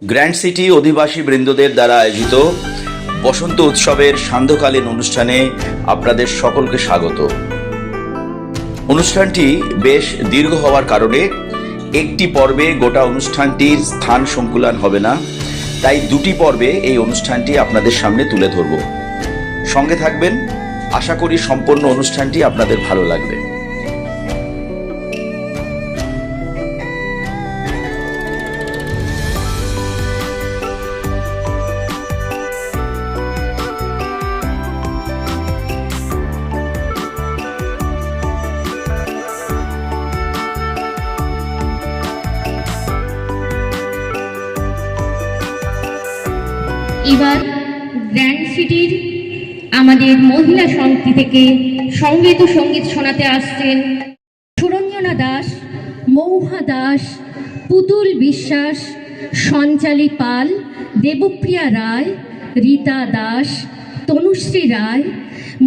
Grand city অধিবাসী বৃন্দদের দ্বারা আয়োজিত বসন্ত উৎসবের সান্ধ্যকালীন অনুষ্ঠানে আপনাদের সকলকে স্বাগত। অনুষ্ঠানটি বেশ দীর্ঘ হওয়ার কারণে একটি পর্বে গোটা অনুষ্ঠানটির স্থান সংকুলান হবে না, তাই দুটি পর্বে এই অনুষ্ঠানটি আপনাদের সামনে তুলে ধরব। সঙ্গে থাকবেন, আশা করি সম্পূর্ণ অনুষ্ঠানটি আপনাদের ভালো লাগবে। এবার গ্র্যান্ড সিটির আমাদের মহিলা সমিতি থেকে সঙ্গীত ও সঙ্গীত শোনাতে আসছেন সুরঞ্জনা দাস, মৌহা দাস, পুতুল বিশ্বাস, সঞ্চালী পাল, দেবপ্রিয়া রায়, রীতা দাস, তনুশ্রী রায়,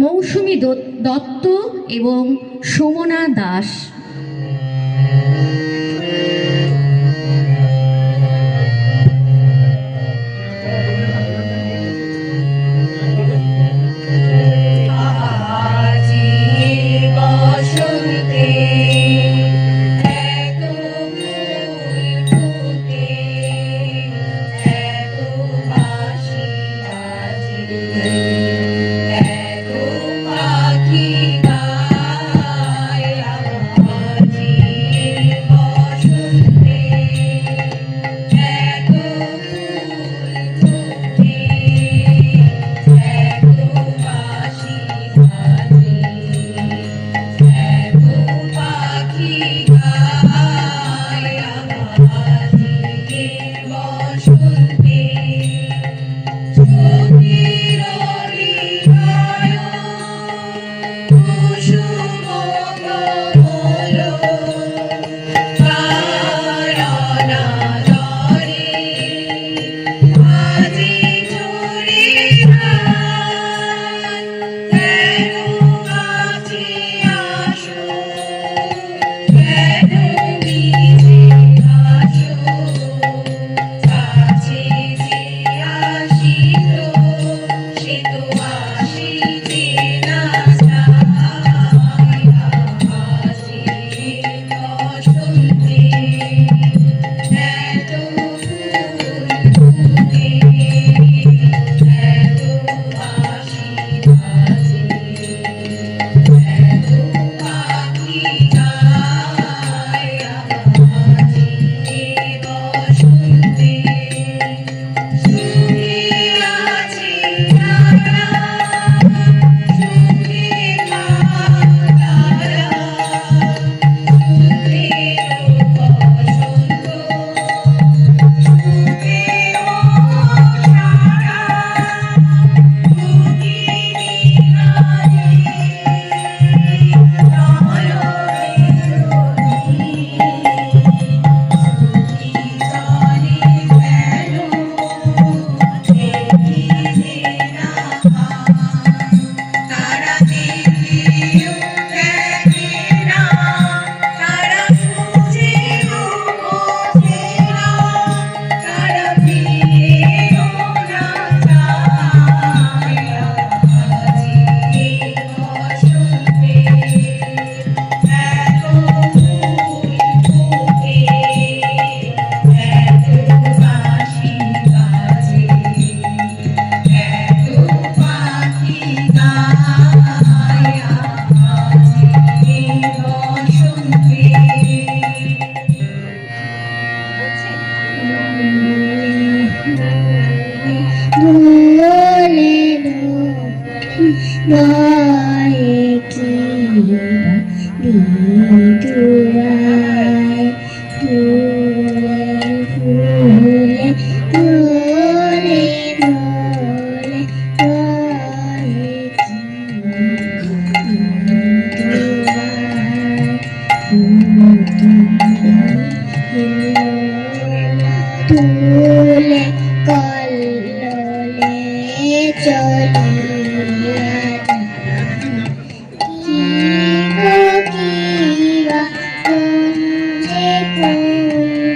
মৌসুমী দত্ত এবং সুমনা দাস।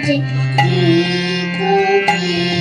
Thank you.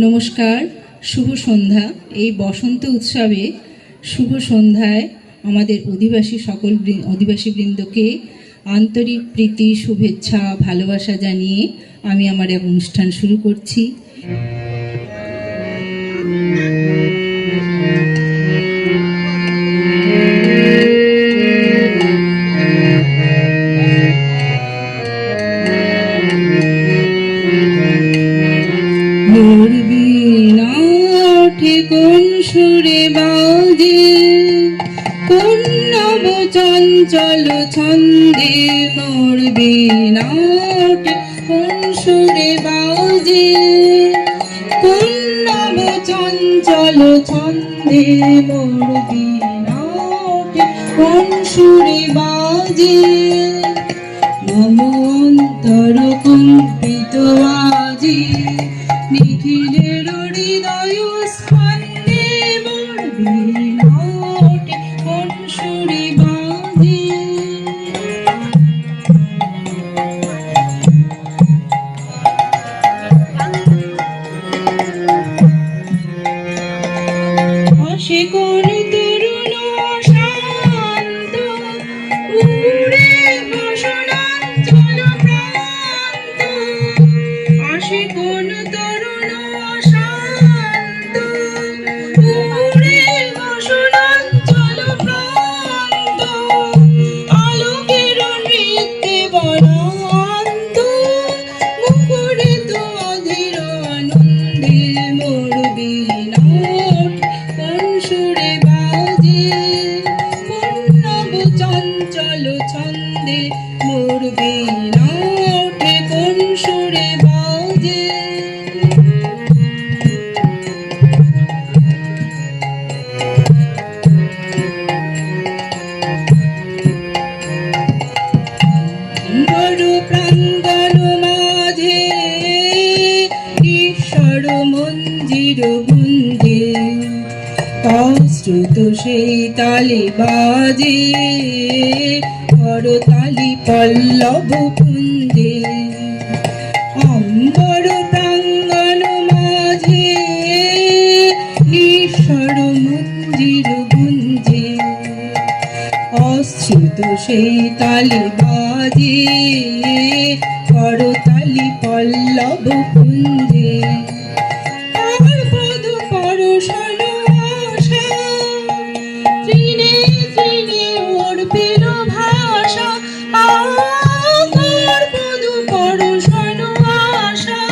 নমস্কার, শুভ সন্ধ্যা। এই বসন্ত উৎসবে শুভ সন্ধ্যায় আমাদের অধিবাসী বৃন্দকে আন্তরিক প্রীতি, শুভেচ্ছা, ভালোবাসা জানিয়ে আমি আমার এক অনুষ্ঠান শুরু করছি। মোর বীণা ওঠে কোন সুরে বাজে, কোন নব চঞ্চল ছন্দে। মোর বীণা ওঠে কোন সুরে বাজে, কোন নব চঞ্চল ছন্দে। মোর বীণা ওঠে কোন সুরে বাজে, মম অন্তর কম্পিত আজি। নিখিলের হৃদয় স্পন্দে মোর বীণা ওঠে কোন সুরে বাজে। আসে কোন তরুণ শান্ত, উড়ে বসনাঞ্চল প্রান্ত। আসে কোন তরুণ শান্ত, উড়ে বসনাঞ্চল প্রান্ত। আলোকের নৃত্যে বনান্ত, মুখরিত অধীর আনন্দে। মোর বীণা ওঠে কোন সুরে বাজে, কোন নব চঞ্চল ছন্দে। মোর বীণা ওঠে কোন সুরে বাজে। বড় প্রাঙ্গণ মাঝে ঈশ্বর মঞ্জির গুঞ্জে, অশ্রুত সেই তালে বাজে, করতালি পল্লব কুঞ্জে। অম্বর প্রাঙ্গণ মাঝে ঈশ্বর মঞ্জির গুঞ্জে, অশ্রুত সেই তালে বাজে, করতালি পল্লব কুঞ্জে। আর বধূ পরশন আশা, তৃণে তৃণে ওর পেল ভাষা। আর বধূ পরশন আশা,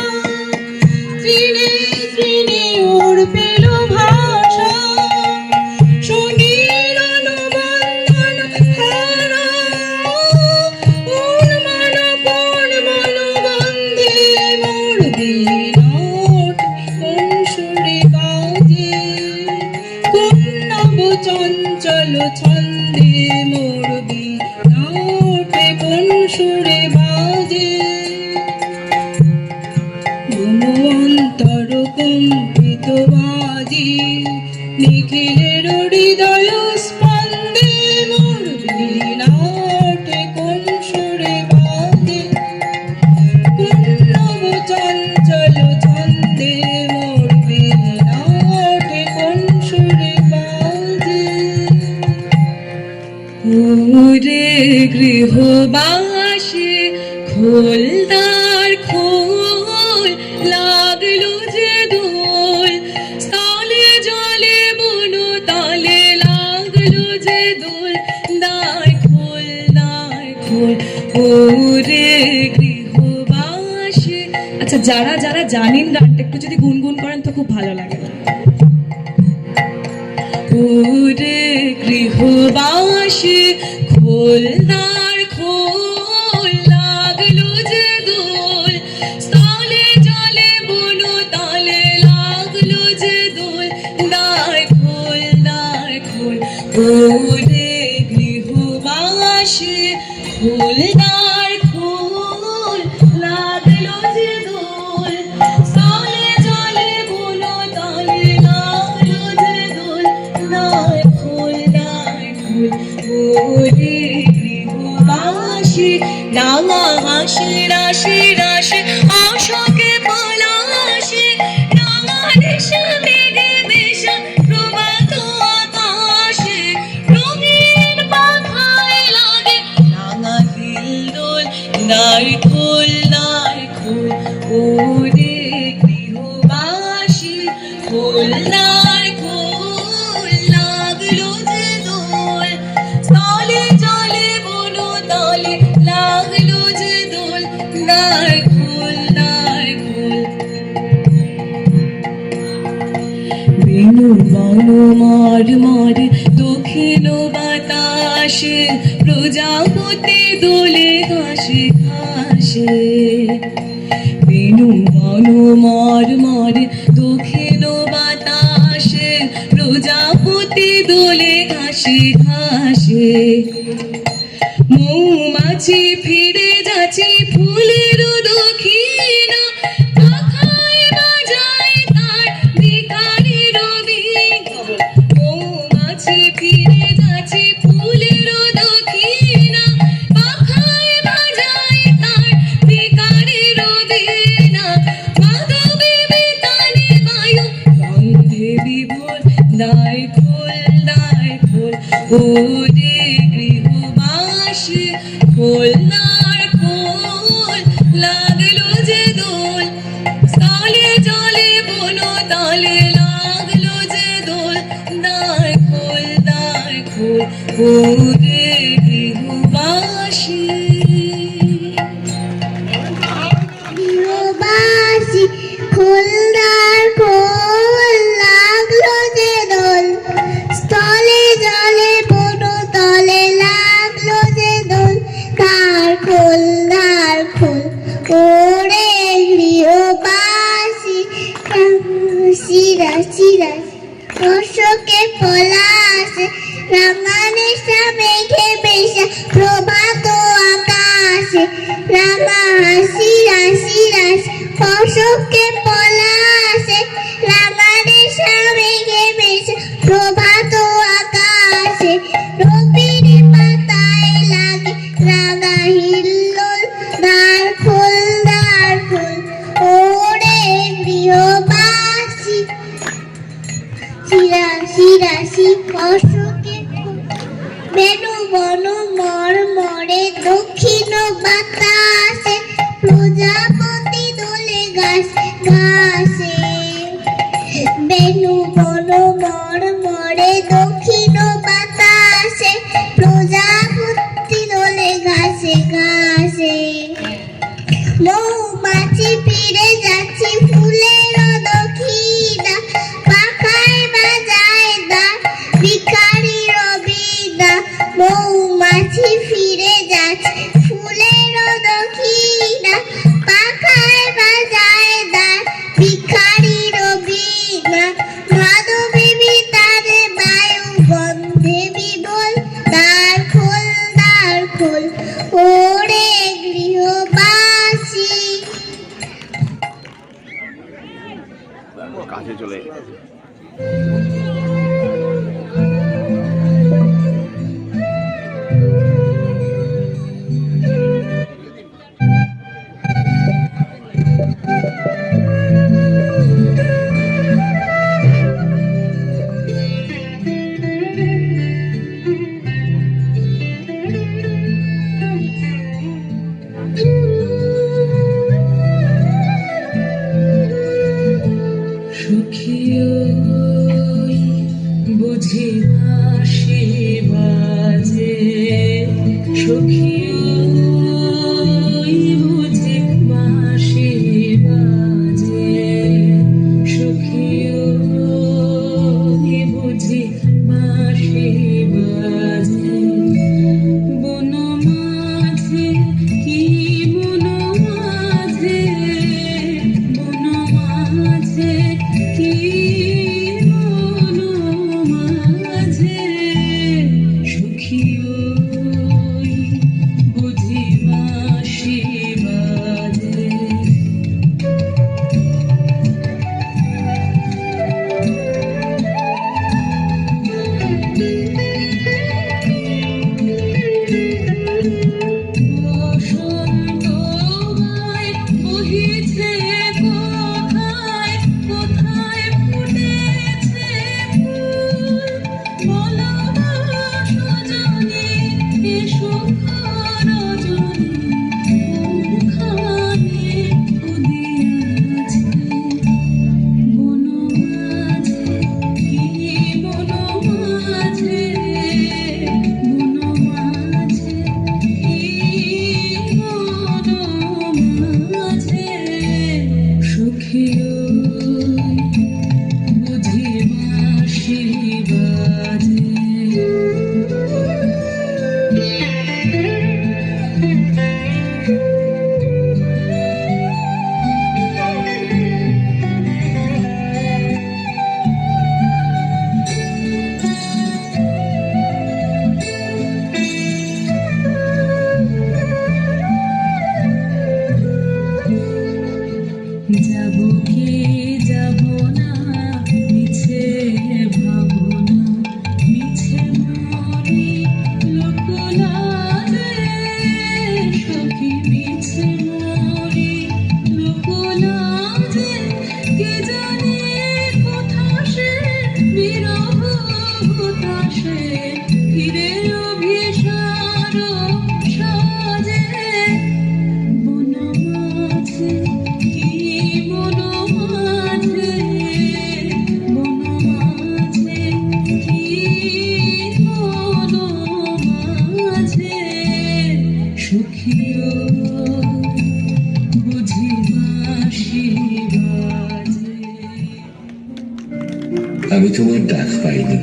তৃণে তৃণে ওর পেল ভাষা। সমীরণ বন্ধন হারা, উন্মান কোন মনোবন্ধে। মোর বীণা ওঠে কোন সুরে বাজে, কোন নব চঞ্চল ছন্দে। মোর বীণা ওঠে কোন সুরে বাজে, মম অন্তর কম্পিত আজি। নিখিলের হৃদয় স্পন্দে। মোর বীণা ওঠে কোন সুরে বাজে, কোন নব চঞ্চল ছন্দে। মোর বীণা ওঠে কোন সুরে বাজে। ওরে গৃহবাসী খোলদার খোল, লাগলো যে দোল। স্থলে জলে বন তালে লাগলো যে দোল। দ্বার খোল, দ্বার খোল, ওরে গৃহবাসী। আচ্ছা, যারা যারা জানেন গানটা একটু যদি গুনগুন করেন তো খুব ভালো লাগে। ওরে গৃহবাসী খোলদার খোল, লাগলো যে দোল। স্থলে জলে বন তালে লাগলো যে দোল। দ্বার খোল, দ্বার খোল, ওরে গৃহবাসী খোলদার খোল, লাগলো যে দোল। স্থলে জলে বন তালে লাগলো যে দোল। দ্বার খোল, দ্বার খোল, ওরে গৃহবাসী। রাঙা হাসি রাশি রাশি অশোকে পলাশি, রাঙা বন মর মর দক্ষিণ বাতাসে প্রজাপতি দোলে ঘাসে ঘাসে বেনু বন মর মর দক্ষিণ বাতাসে প্রজাপতি দোলে ঘাসে ঘাসে মৌমাছি ফিরে যাচ্ছে ফুলের দক্ষিণা পাখায় বাজায় তার বিকারের বীণ মৌমাছি ফিরে যাচ্ছে ফুলের দক্ষিণা পাখায় বাজায় তার বিকারের বীণ মাধবী বেতালে বায়ু গন্ধে বিভোর দায় খোল ওরে গৃহবাসী খোলনার খোল লাগলো যে দোল স্থলে জলে বন তালে লাগলো যে দোল দায় খোল ওরে গৃহবাসী গৃহবাসী খোলদার খোল লাগলো যে দোল স্থলে জলে বন তলে লাগলো যে দোল তার খোল ওরে গৃহবাসী শিরা শিরা অশোকে পলাশে রাঙানেশা মেঘে বেশা প্রভাত আকাশে রাঙা হাসি রাশি রাশি অশোকে পলাশে রাঙানেশা মেঘে বেশা প্রভাত আকাশে রবির পাতায় লাগে রাঙা হিল্লোল দ্বার খোল ওরে গৃহবাসী শিরাশি রাশি অশোকে বেনু বন মর মরে দক্ষিণ বাতাসে প্রজাপতি দোলে ঘাসে বেনু বন মর মরে দক্ষিণ বাতাসে প্রজাপতি দোলে ঘাসে মৌমাছি ফিরে যাচ্ছি ফুলের দক্ষিণা পাখায় বাজায় দা ভিখারির বীণা মৌমাছি ফিরে যাচ্ছে ফুলের দক্ষিণা পাখায় বাজায় দা ভিখারির বীণা মাধবী তারে বায়ু আমি তোমার ডাক পাইনি,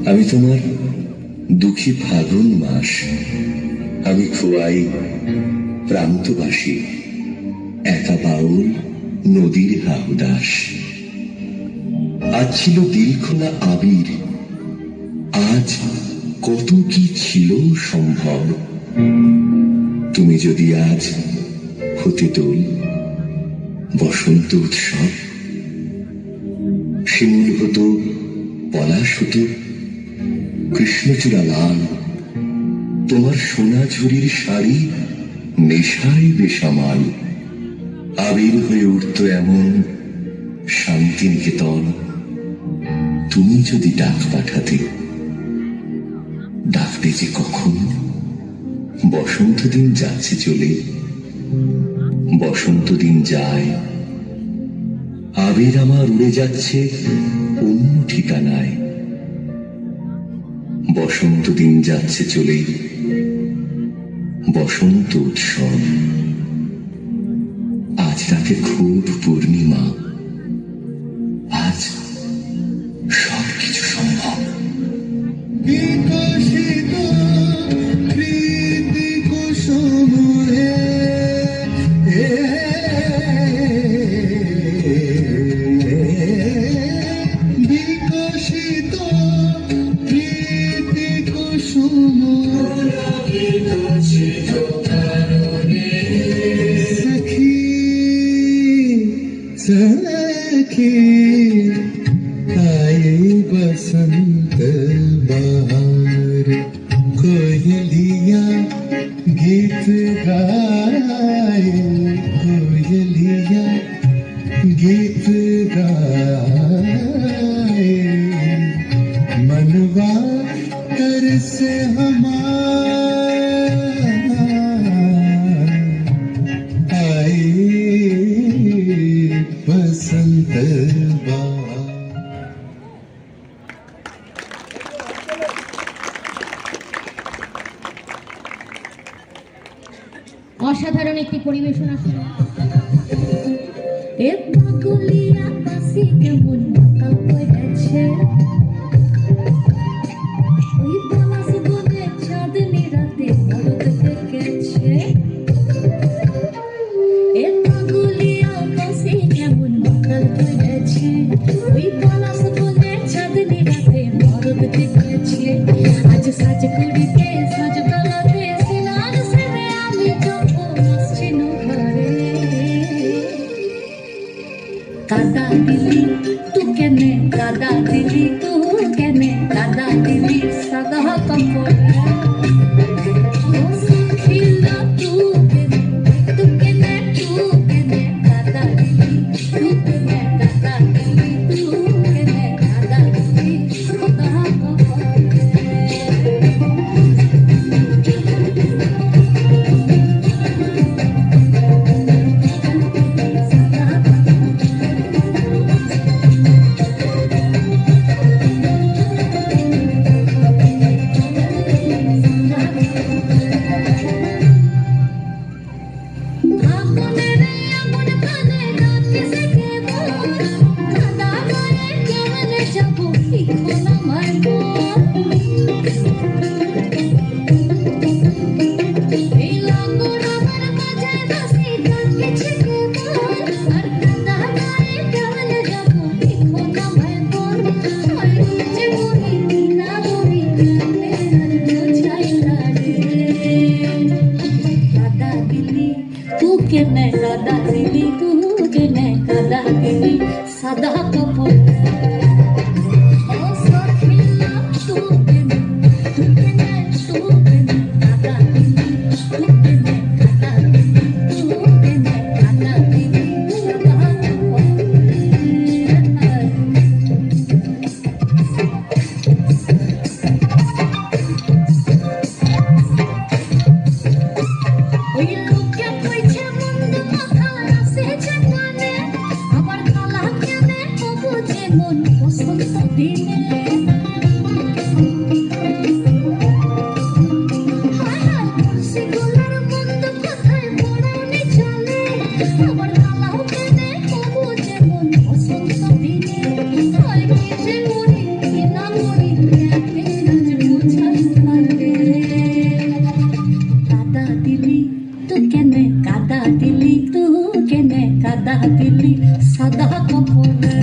আমি তোমার দুঃখী ফাগুন মাস, আমি খোয়াই প্রান্তবাসী, একা বাউল নদীর হাহুদাস। আজ ছিল দিল খোলা আবির, আজ কত কি ছিল সম্ভব। তুমি যদি আজ হতে দোল বসন্ত উৎসব, শিমুল হতো পলাশ হতো কৃষ্ণচূড়া লাল, তোমার সোনা ঝুরির শাড়ি নেশায় বেসামাল। আবির হয়ে উঠত এমন শান্তিনিকেতন, তুমি যদি ডাক পাঠাতে। ডাকতে যে কখন বসন্ত দিন যাচ্ছে চলে, বসন্ত দিন যায়, আবির আমার উড়ে যাচ্ছে অন্য ঠিকানায়। বসন্ত দিন যাচ্ছে চলে, বসন্ত উৎসব। আজ রাতে খুব পূর্ণিমা, আজ সবকিছু সম্ভব। বিকশিত প্রীতি কুসুমে বিকশিত প্রীতি কুসুম সখী सखी आए बसंत बहार, कोयलिया गीत गाए, कोयलिया गीत गाए। मनवा कर से हमारा आए बसंत बहार। অসাধারণ একটি পরিবেশনা শুনে এ পাগলি আকাশে কেমন বাঁকা পড়েছে, ওই বালাস বনে চাঁদনি রাতে মরদ দেখেছে। এ পাগলি আকাশে কেমন বাঁকা পড়েছে, ওই বালাস বনে চাঁদনি রাতে মরদ দেখেছে। আজ সাজ করিতে সাজ তলাতে সিনার সেরে আমি যখন আসছি ঘরে। কাদা দিলি তু কেনে, কাদা দিলি তু কেনে, কাদা দিলি সাদা কাপড় খিলা তু কেনে, তু কেনে, তু কেনে, কাদা দিলি তু কেনে, কাদা দিলি তু কেনে, কাদা দিলি সাদা কাপড়। সাদা কাপড় দিলি তু কেনে কাদা দিলি সাদা কাপড়